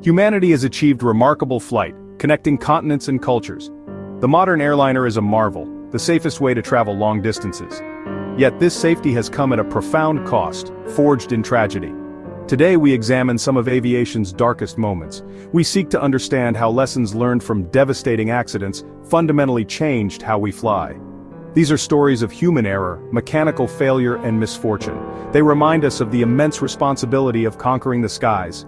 Humanity has achieved remarkable flight, connecting continents and cultures. The modern airliner is a marvel, the safest way to travel long distances. Yet this safety has come at a profound cost, forged in tragedy. Today we examine some of aviation's darkest moments. We seek to understand how lessons learned from devastating accidents fundamentally changed how we fly. These are stories of human error, mechanical failure, and misfortune. They remind us of the immense responsibility of conquering the skies.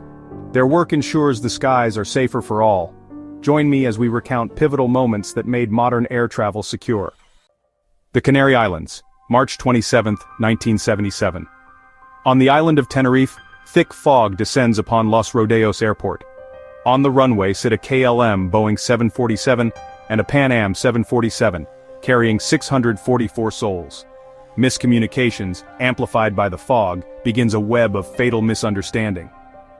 Their work ensures the skies are safer for all. Join me as we recount pivotal moments that made modern air travel secure. The Canary Islands, March 27, 1977. On the island of Tenerife, thick fog descends upon Los Rodeos Airport. On the runway sit a KLM Boeing 747 and a Pan Am 747, carrying 644 souls. Miscommunications, amplified by the fog, begins a web of fatal misunderstanding.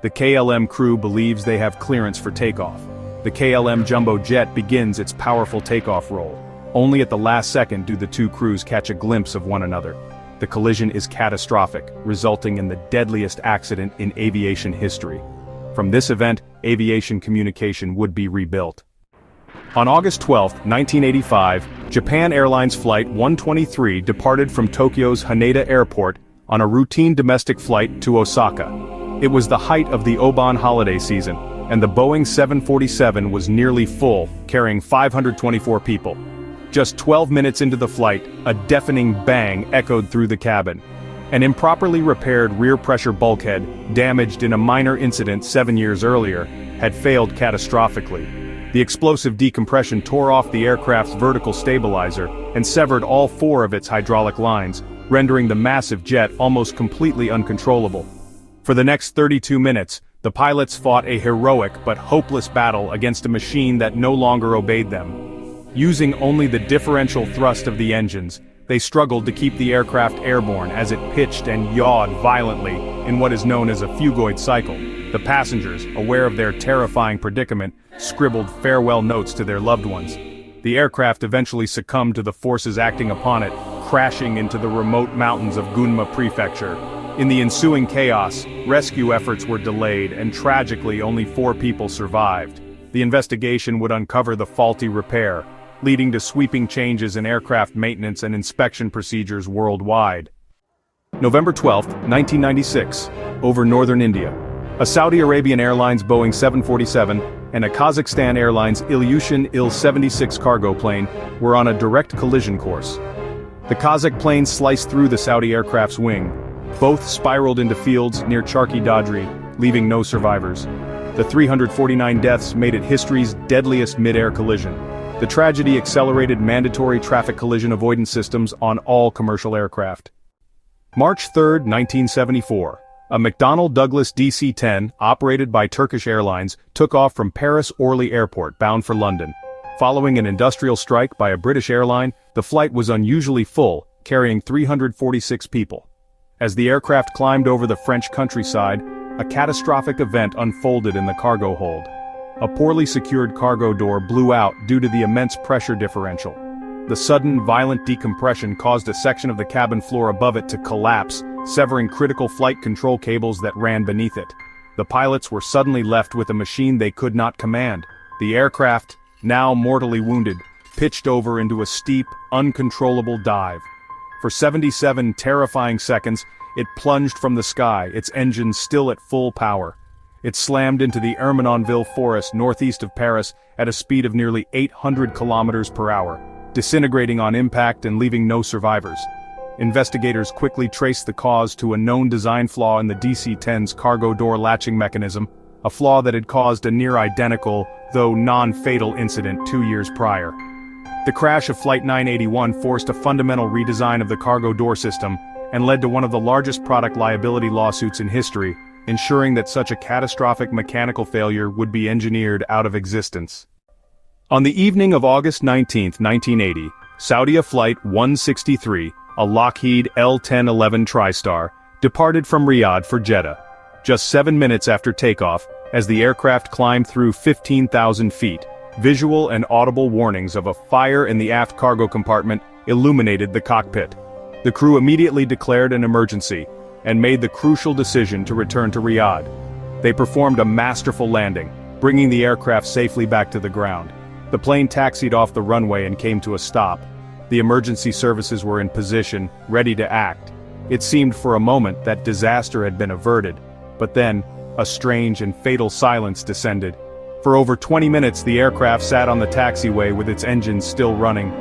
The KLM crew believes they have clearance for takeoff. The KLM jumbo jet begins its powerful takeoff roll. Only at the last second do the two crews catch a glimpse of one another. The collision is catastrophic, resulting in the deadliest accident in aviation history. From this event, aviation communication would be rebuilt. On August 12, 1985, Japan Airlines Flight 123 departed from Tokyo's Haneda Airport on a routine domestic flight to Osaka. It was the height of the Obon holiday season, and the Boeing 747 was nearly full, carrying 524 people. Just 12 minutes into the flight, a deafening bang echoed through the cabin. An improperly repaired rear pressure bulkhead, damaged in a minor incident 7 years earlier, had failed catastrophically. The explosive decompression tore off the aircraft's vertical stabilizer and severed all 4 of its hydraulic lines, rendering the massive jet almost completely uncontrollable. For the next 32 minutes, the pilots fought a heroic but hopeless battle against a machine that no longer obeyed them. Using only the differential thrust of the engines, they struggled to keep the aircraft airborne as it pitched and yawed violently in what is known as a phugoid cycle. The passengers, aware of their terrifying predicament, scribbled farewell notes to their loved ones. The aircraft eventually succumbed to the forces acting upon it, crashing into the remote mountains of Gunma Prefecture. In the ensuing chaos, rescue efforts were delayed and tragically only 4 people survived. The investigation would uncover the faulty repair, leading to sweeping changes in aircraft maintenance and inspection procedures worldwide. November 12, 1996, over northern India. A Saudi Arabian Airlines Boeing 747 and a Kazakhstan Airlines Ilyushin Il-76 cargo plane were on a direct collision course. The Kazakh plane sliced through the Saudi aircraft's wing. Both spiraled into fields near Charki Dadri, leaving no survivors. The 349 deaths made it history's deadliest mid-air collision. The tragedy accelerated mandatory traffic collision avoidance systems on all commercial aircraft. March 3, 1974. A McDonnell Douglas DC-10, operated by Turkish Airlines, took off from Paris Orly Airport bound for London. Following an industrial strike by a British airline, the flight was unusually full, carrying 346 people. As the aircraft climbed over the French countryside, a catastrophic event unfolded in the cargo hold. A poorly secured cargo door blew out due to the immense pressure differential. The sudden, violent decompression caused a section of the cabin floor above it to collapse, severing critical flight control cables that ran beneath it. The pilots were suddenly left with a machine they could not command. The aircraft, now mortally wounded, pitched over into a steep, uncontrollable dive. For 77 terrifying seconds, it plunged from the sky, its engines still at full power. It slammed into the Ermenonville forest northeast of Paris at a speed of nearly 800 kilometers per hour, disintegrating on impact and leaving no survivors. Investigators quickly traced the cause to a known design flaw in the DC-10's cargo door latching mechanism, a flaw that had caused a near-identical, though non-fatal incident 2 years prior. The crash of Flight 981 forced a fundamental redesign of the cargo door system and led to one of the largest product liability lawsuits in history, ensuring that such a catastrophic mechanical failure would be engineered out of existence. On the evening of August 19, 1980, Saudia Flight 163, a Lockheed L-1011 TriStar, departed from Riyadh for Jeddah. Just 7 minutes after takeoff, as the aircraft climbed through 15,000 feet, visual and audible warnings of a fire in the aft cargo compartment illuminated the cockpit. The crew immediately declared an emergency and made the crucial decision to return to Riyadh. They performed a masterful landing, bringing the aircraft safely back to the ground. The plane taxied off the runway and came to a stop. The emergency services were in position, ready to act. It seemed for a moment that disaster had been averted, but then, a strange and fatal silence descended. For over 20 minutes the aircraft sat on the taxiway with its engines still running.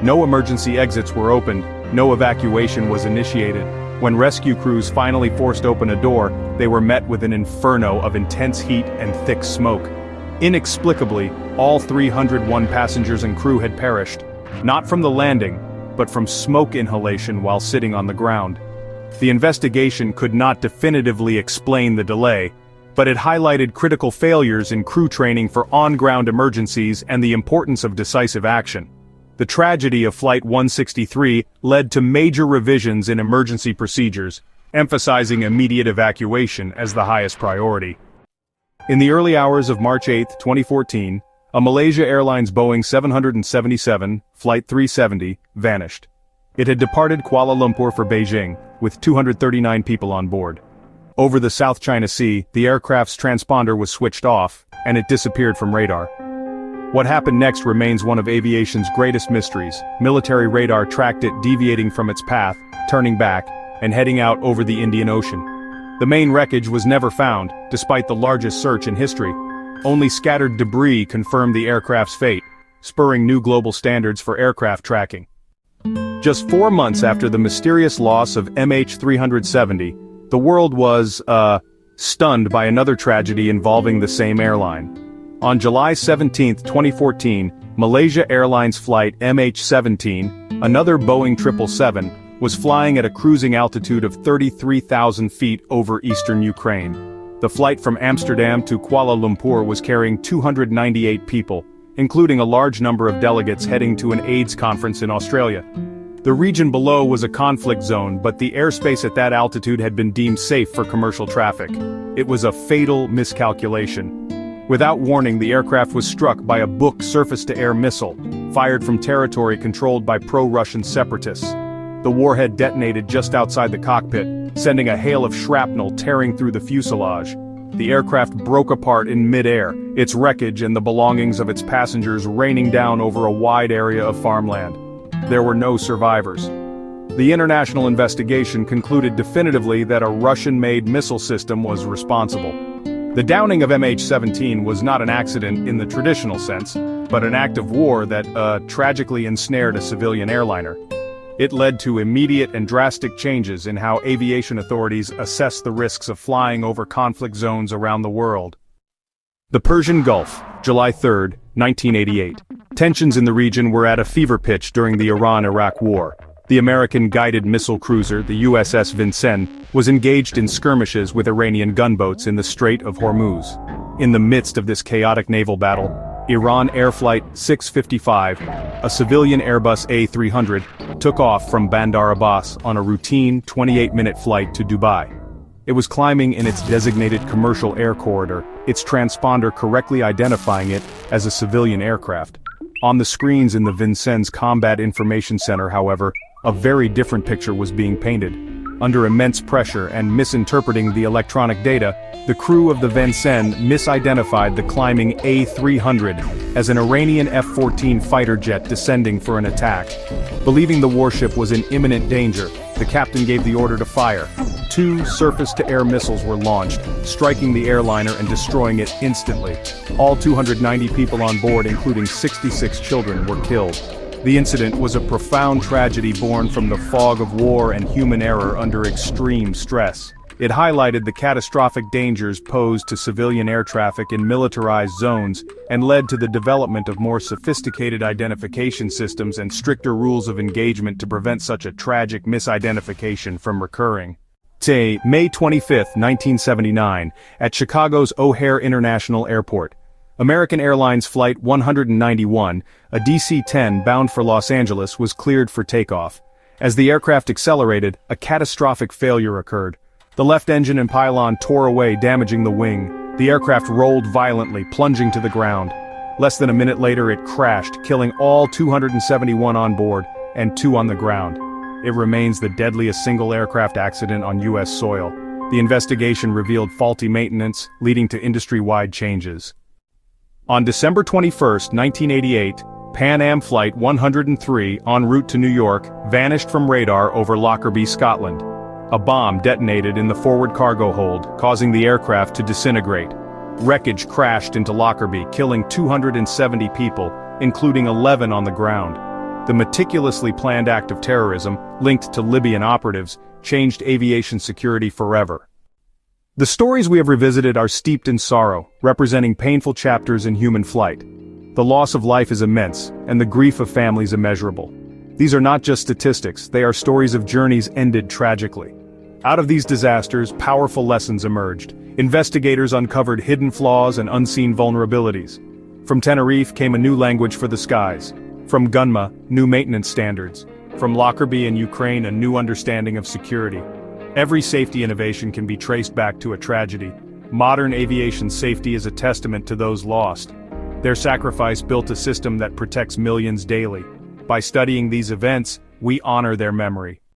No emergency exits were opened, no evacuation was initiated. When rescue crews finally forced open a door, they were met with an inferno of intense heat and thick smoke. Inexplicably, all 301 passengers and crew had perished, not from the landing, but from smoke inhalation while sitting on the ground. The investigation could not definitively explain the delay, but it highlighted critical failures in crew training for on-ground emergencies and the importance of decisive action. The tragedy of Flight 163 led to major revisions in emergency procedures, emphasizing immediate evacuation as the highest priority. In the early hours of March 8, 2014, a Malaysia Airlines Boeing 777, Flight 370, vanished. It had departed Kuala Lumpur for Beijing, with 239 people on board. Over the South China Sea, the aircraft's transponder was switched off, and it disappeared from radar. What happened next remains one of aviation's greatest mysteries. Military radar tracked it deviating from its path, turning back, and heading out over the Indian Ocean. The main wreckage was never found, despite the largest search in history. Only scattered debris confirmed the aircraft's fate, spurring new global standards for aircraft tracking. Just 4 months after the mysterious loss of MH370, the world was, stunned by another tragedy involving the same airline. On July 17, 2014, Malaysia Airlines flight MH17, another Boeing 777, was flying at a cruising altitude of 33,000 feet over eastern Ukraine. The flight from Amsterdam to Kuala Lumpur was carrying 298 people, including a large number of delegates heading to an AIDS conference in Australia. The region below was a conflict zone, but the airspace at that altitude had been deemed safe for commercial traffic. It was a fatal miscalculation. Without warning, the aircraft was struck by a Buk surface-to-air missile, fired from territory controlled by pro-Russian separatists. The warhead detonated just outside the cockpit, sending a hail of shrapnel tearing through the fuselage. The aircraft broke apart in mid-air, its wreckage and the belongings of its passengers raining down over a wide area of farmland. There were no survivors. The international investigation concluded definitively that a Russian-made missile system was responsible. The downing of MH17 was not an accident in the traditional sense, but an act of war that, tragically ensnared a civilian airliner. It led to immediate and drastic changes in how aviation authorities assess the risks of flying over conflict zones around the world. The Persian Gulf, July 3, 1988. Tensions in the region were at a fever pitch during the Iran-Iraq War. The American guided missile cruiser, the USS Vincennes, was engaged in skirmishes with Iranian gunboats in the Strait of Hormuz. In the midst of this chaotic naval battle, Iran Air Flight 655, a civilian Airbus A300, took off from Bandar Abbas on a routine 28-minute flight to Dubai. It was climbing in its designated commercial air corridor, its transponder correctly identifying it as a civilian aircraft. On the screens in the Vincennes Combat Information Center, however, a very different picture was being painted. Under immense pressure and misinterpreting the electronic data, the crew of the Vincennes misidentified the climbing A300 as an Iranian F-14 fighter jet descending for an attack. Believing the warship was in imminent danger, the captain gave the order to fire. 2 surface-to-air missiles were launched, striking the airliner and destroying it instantly. All 290 people on board, including 66 children, were killed. The incident was a profound tragedy born from the fog of war and human error under extreme stress. It highlighted the catastrophic dangers posed to civilian air traffic in militarized zones and led to the development of more sophisticated identification systems and stricter rules of engagement to prevent such a tragic misidentification from recurring. May 25, 1979, at Chicago's O'Hare International Airport. American Airlines Flight 191, a DC-10 bound for Los Angeles, was cleared for takeoff. As the aircraft accelerated, a catastrophic failure occurred. The left engine and pylon tore away, damaging the wing. The aircraft rolled violently, plunging to the ground. Less than a minute later it crashed, killing all 271 on board, and 2 on the ground. It remains the deadliest single aircraft accident on U.S. soil. The investigation revealed faulty maintenance, leading to industry-wide changes. On December 21, 1988, Pan Am Flight 103, en route to New York, vanished from radar over Lockerbie, Scotland. A bomb detonated in the forward cargo hold, causing the aircraft to disintegrate. Wreckage crashed into Lockerbie, killing 270 people, including 11 on the ground. The meticulously planned act of terrorism, linked to Libyan operatives, changed aviation security forever. The stories we have revisited are steeped in sorrow, representing painful chapters in human flight. The loss of life is immense, and the grief of families immeasurable. These are not just statistics, they are stories of journeys ended tragically. Out of these disasters, powerful lessons emerged. Investigators uncovered hidden flaws and unseen vulnerabilities. From Tenerife came a new language for the skies. From Gunma, new maintenance standards. From Lockerbie in Ukraine, a new understanding of security. Every safety innovation can be traced back to a tragedy. Modern aviation safety is a testament to those lost. Their sacrifice built a system that protects millions daily. By studying these events, we honor their memory.